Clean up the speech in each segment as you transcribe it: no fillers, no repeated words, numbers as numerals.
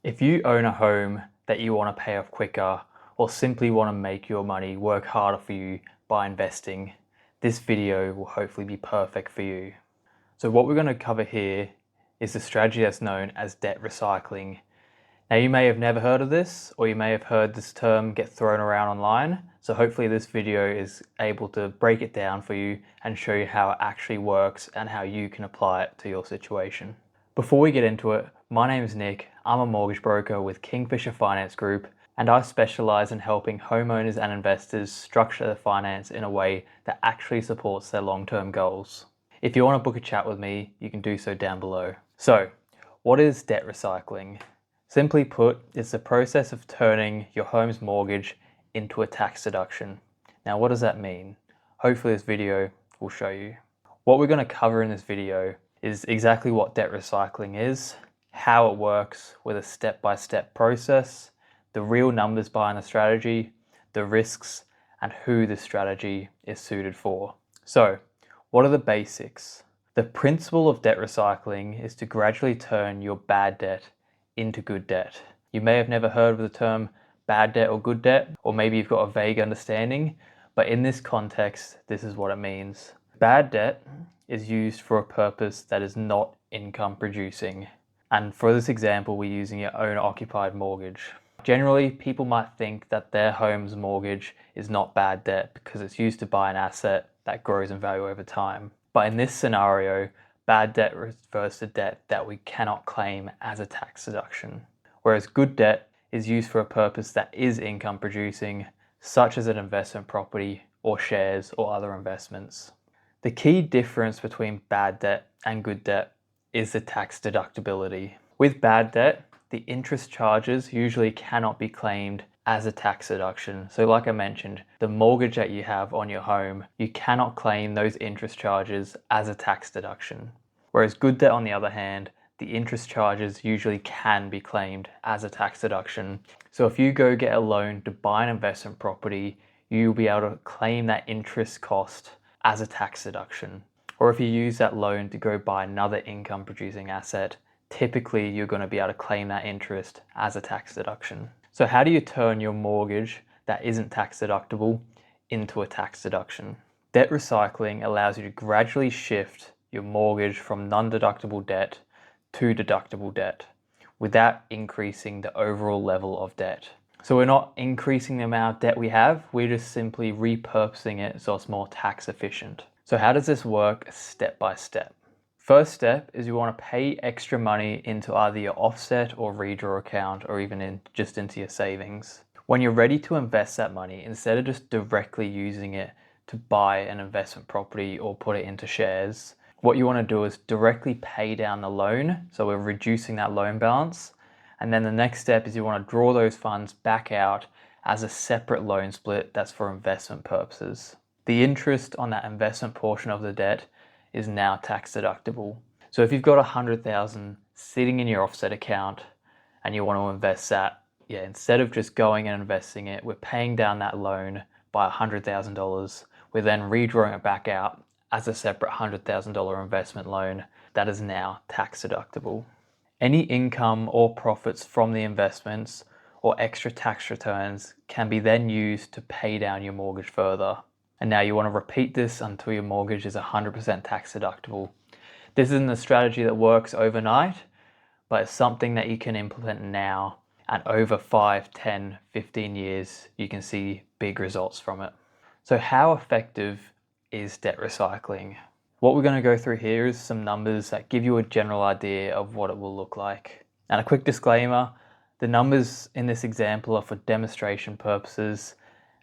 If you own a home that you want to pay off quicker or simply want to make your money work harder for you by investing, this video will hopefully be perfect for you. So what we're going to cover here is the strategy that's known as debt recycling. Now you may have never heard of this, or you may have heard this term get thrown around online. So hopefully this video is able to break it down for you and show you how it actually works and how you can apply it to your situation. Before we get into it, my name is Nick. I'm a mortgage broker with Kingfisher Finance Group, and I specialize in helping homeowners and investors structure their finance in a way that actually supports their long-term goals. If you want to book a chat with me, you can do so down below. So, what is debt recycling? Simply put, it's the process of turning your home's mortgage into a tax deduction. Now, what does that mean? Hopefully this video will show you. What we're going to cover in this video is exactly what debt recycling is, how it works with a step-by-step process, the real numbers behind the strategy, the risks, and who this strategy is suited for. So, what are the basics? The principle of debt recycling is to gradually turn your bad debt into good debt. You may have never heard of the term bad debt or good debt, or maybe you've got a vague understanding, but in this context, this is what it means. Bad debt is used for a purpose that is not income producing. And for this example, we're using your owner-occupied mortgage. Generally, people might think that their home's mortgage is not bad debt because it's used to buy an asset that grows in value over time. But in this scenario, bad debt refers to debt that we cannot claim as a tax deduction, whereas good debt is used for a purpose that is income producing, such as an investment property or shares or other investments. The key difference between bad debt and good debt is the tax deductibility. With bad debt, the interest charges usually cannot be claimed as a tax deduction. So like I mentioned, the mortgage that you have on your home, you cannot claim those interest charges as a tax deduction. Whereas good debt, on the other hand, the interest charges usually can be claimed as a tax deduction. So if you go get a loan to buy an investment property, you'll be able to claim that interest cost as a tax deduction. Or if you use that loan to go buy another income producing asset, typically you're going to be able to claim that interest as a tax deduction. So how do you turn your mortgage that isn't tax deductible into a tax deduction? Debt recycling allows you to gradually shift your mortgage from non-deductible debt to deductible debt without increasing the overall level of debt. So we're not increasing the amount of debt we have, we're just simply repurposing it so it's more tax efficient. So how does this work step by step? First step is you want to pay extra money into either your offset or redraw account, or even just into your savings. When you're ready to invest that money, instead of just directly using it to buy an investment property or put it into shares, what you want to do is directly pay down the loan. So we're reducing that loan balance. And then the next step is you want to draw those funds back out as a separate loan split that's for investment purposes. The interest on that investment portion of the debt is now tax deductible. So if you've got $100,000 sitting in your offset account and you want to invest that, instead of just going and investing it, we're paying down that loan by $100,000. We're then redrawing it back out as a separate $100,000 investment loan that is now tax deductible. Any income or profits from the investments or extra tax returns can be then used to pay down your mortgage further. And now you want to repeat this until your mortgage is 100% tax deductible. This isn't a strategy that works overnight, but it's something that you can implement now, and over 5, 10, 15 years, you can see big results from it. So how effective is debt recycling? What we're going to go through here is some numbers that give you a general idea of what it will look like. And a quick disclaimer, the numbers in this example are for demonstration purposes,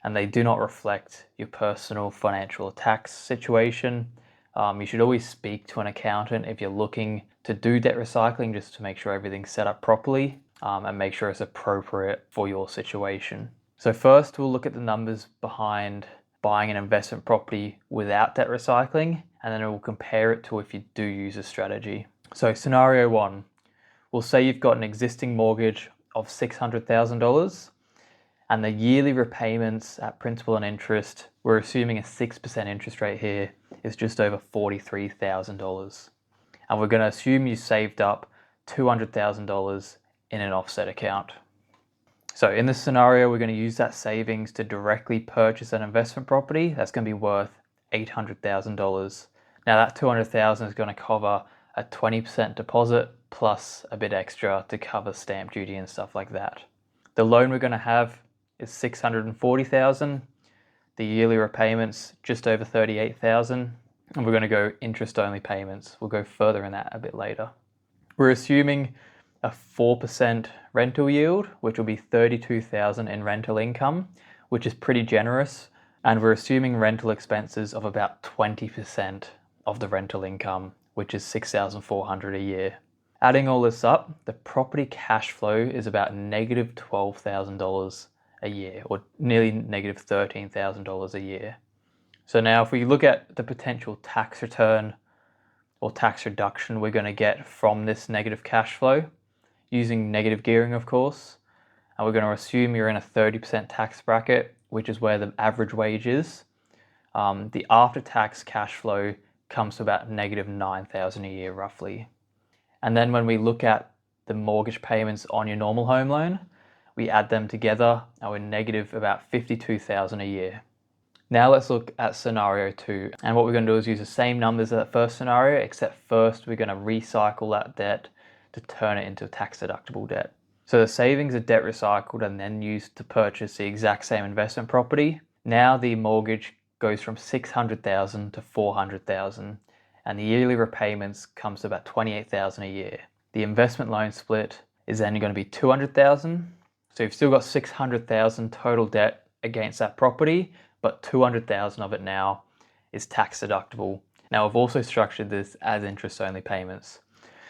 and they do not reflect your personal financial tax situation. You should always speak to an accountant if you're looking to do debt recycling, just to make sure everything's set up properly and make sure it's appropriate for your situation. So first, we'll look at the numbers behind buying an investment property without debt recycling, and then we'll compare it to if you do use a strategy. So scenario one, we'll say you've got an existing mortgage of $600,000, and the yearly repayments at principal and interest, we're assuming a 6% interest rate here, is just over $43,000. And we're going to assume you saved up $200,000 in an offset account. So in this scenario, we're going to use that savings to directly purchase an investment property that's going to be worth $800,000. Now that $200,000 is going to cover a 20% deposit plus a bit extra to cover stamp duty and stuff like that. The loan we're going to have is $640,000. The yearly repayments just over $38,000, and we're going to go interest-only payments. We'll go further in that a bit later. We're assuming a 4% rental yield, which will be $32,000 in rental income, which is pretty generous. And we're assuming rental expenses of about 20% of the rental income, which is $6,400 a year. Adding all this up, the property cash flow is about negative $12,000 a year, or nearly negative $13,000 a year. So now if we look at the potential tax return or tax reduction we're going to get from this negative cash flow, using negative gearing, of course, and we're going to assume you're in a 30% tax bracket, which is where the average wage is. The after-tax cash flow comes to about negative $9,000 a year, roughly. And then when we look at the mortgage payments on your normal home loan, we add them together and we're negative about $52,000 a year. Now let's look at scenario 2. And what we're going to do is use the same numbers as that first scenario, except first we're going to recycle that debt to turn it into tax deductible debt. So the savings are debt recycled and then used to purchase the exact same investment property. Now the mortgage goes from $600,000 to $400,000, and the yearly repayments comes to about $28,000 a year. The investment loan split is then going to be $200,000. So you've still got $600,000 total debt against that property, but $200,000 of it now is tax deductible. Now we've also structured this as interest-only payments.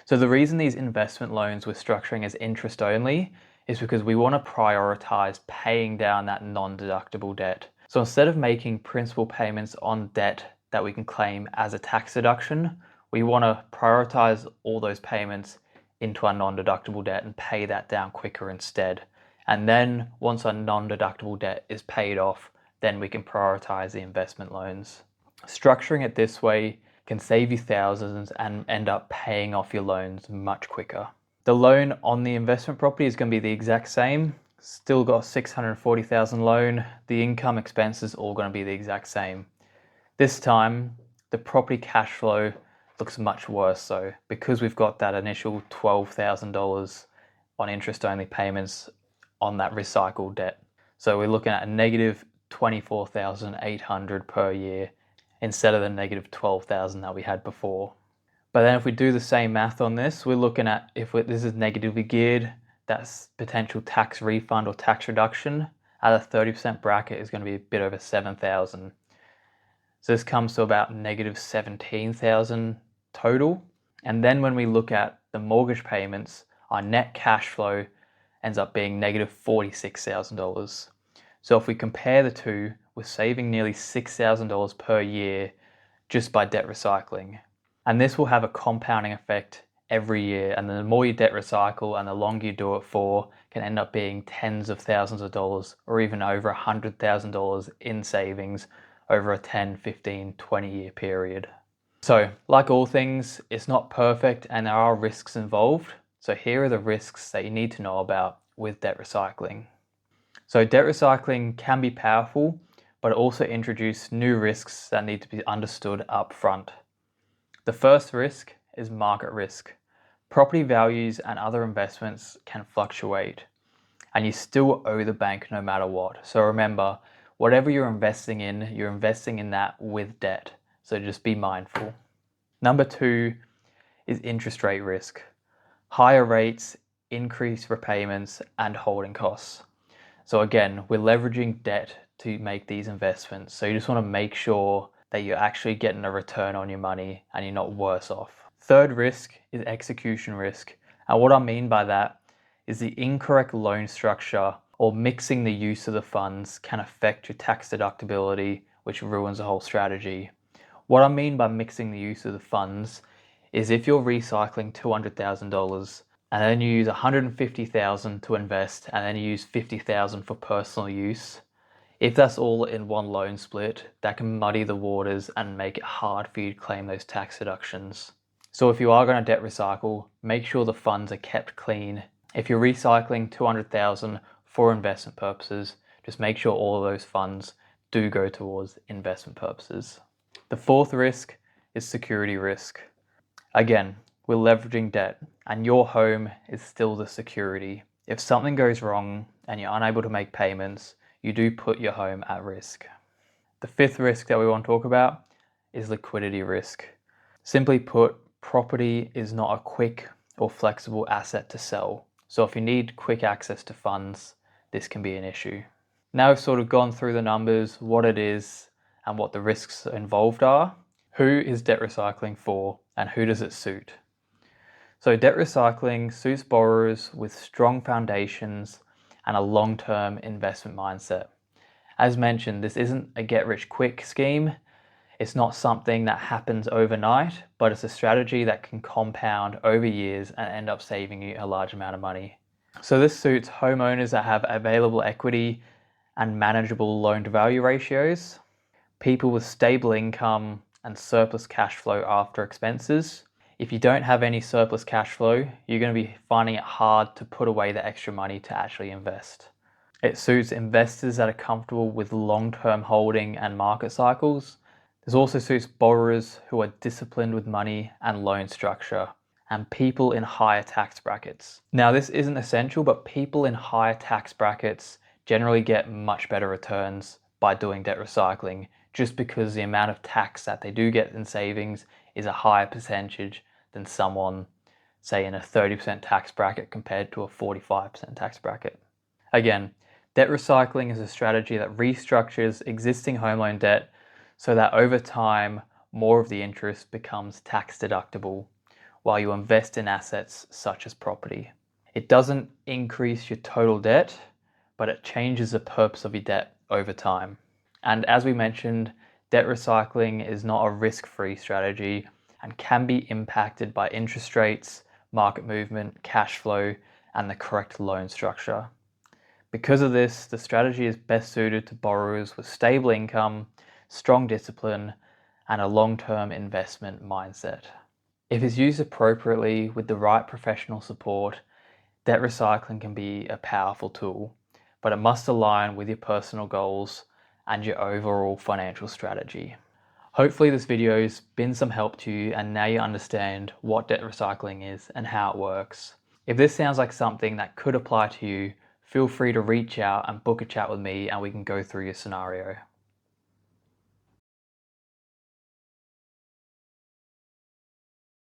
So the reason these investment loans we're structuring as interest only is because we want to prioritize paying down that non-deductible debt. So instead of making principal payments on debt that we can claim as a tax deduction, we want to prioritize all those payments into our non-deductible debt and pay that down quicker instead. And then once our non-deductible debt is paid off, then we can prioritize the investment loans. Structuring it this way can save you thousands and end up paying off your loans much quicker. The loan on the investment property is going to be the exact same. Still got a $640,000 loan. The income expenses all going to be the exact same. This time, the property cash flow looks much worse so because we've got that initial $12,000 on interest-only payments on that recycled debt. So we're looking at a negative $24,800 per year instead of the negative $12,000 that we had before. But then if we do the same math on this, we're looking at this is negatively geared, that's potential tax refund or tax reduction at a 30% bracket is going to be a bit over $7,000. So this comes to about negative $17,000 total. And then when we look at the mortgage payments, our net cash flow ends up being negative $46,000. So if we compare the two, we're saving nearly $6,000 per year just by debt recycling. And this will have a compounding effect every year. And the more you debt recycle and the longer you do it for, can end up being tens of thousands of dollars or even over $100,000 in savings over a 10, 15, 20-year period. So like all things, it's not perfect and there are risks involved. So here are the risks that you need to know about with debt recycling. So debt recycling can be powerful, but it also introduces new risks that need to be understood up front. The first risk is market risk. Property values and other investments can fluctuate, and you still owe the bank no matter what. So remember, whatever you're investing in that with debt. So just be mindful. Number 2 is interest rate risk. Higher rates, increased repayments, and holding costs. So again, we're leveraging debt to make these investments. So you just want to make sure that you're actually getting a return on your money and you're not worse off. Third risk is execution risk. And what I mean by that is the incorrect loan structure or mixing the use of the funds can affect your tax deductibility, which ruins the whole strategy. What I mean by mixing the use of the funds is if you're recycling $200,000 and then you use $150,000 to invest and then you use $50,000 for personal use, if that's all in one loan split, that can muddy the waters and make it hard for you to claim those tax deductions. So if you are going to debt recycle, make sure the funds are kept clean If you're recycling 200,000 for investment purposes, just make sure all of those funds do go towards investment purposes. The fourth risk is security risk. Again, we're leveraging debt and your home is still the security. If something goes wrong and you're unable to make payments, you do put your home at risk. The fifth risk that we want to talk about is liquidity risk. Simply put, property is not a quick or flexible asset to sell. So if you need quick access to funds, this can be an issue. Now we've sort of gone through the numbers, what it is, and what the risks involved are. Who is debt recycling for and who does it suit? So debt recycling suits borrowers with strong foundations and a long-term investment mindset. As mentioned, this isn't a get-rich-quick scheme. It's not something that happens overnight, but it's a strategy that can compound over years and end up saving you a large amount of money. So this suits homeowners that have available equity and manageable loan-to-value ratios, people with stable income and surplus cash flow after expenses. If you don't have any surplus cash flow, you're going to be finding it hard to put away the extra money to actually invest. It suits investors that are comfortable with long-term holding and market cycles. This also suits borrowers who are disciplined with money and loan structure, and people in higher tax brackets. Now, this isn't essential, but people in higher tax brackets generally get much better returns by doing debt recycling, just because the amount of tax that they do get in savings is a higher percentage than someone, say, in a 30% tax bracket compared to a 45% tax bracket. Again, debt recycling is a strategy that restructures existing home loan debt so that over time, more of the interest becomes tax deductible while you invest in assets such as property. It doesn't increase your total debt, but it changes the purpose of your debt over time. And as we mentioned, debt recycling is not a risk-free strategy and can be impacted by interest rates, market movement, cash flow, and the correct loan structure. Because of this, the strategy is best suited to borrowers with stable income, strong discipline, and a long-term investment mindset. If it's used appropriately with the right professional support, debt recycling can be a powerful tool, but it must align with your personal goals and your overall financial strategy. Hopefully this video's been some help to you and now you understand what debt recycling is and how it works. If this sounds like something that could apply to you, feel free to reach out and book a chat with me and we can go through your scenario.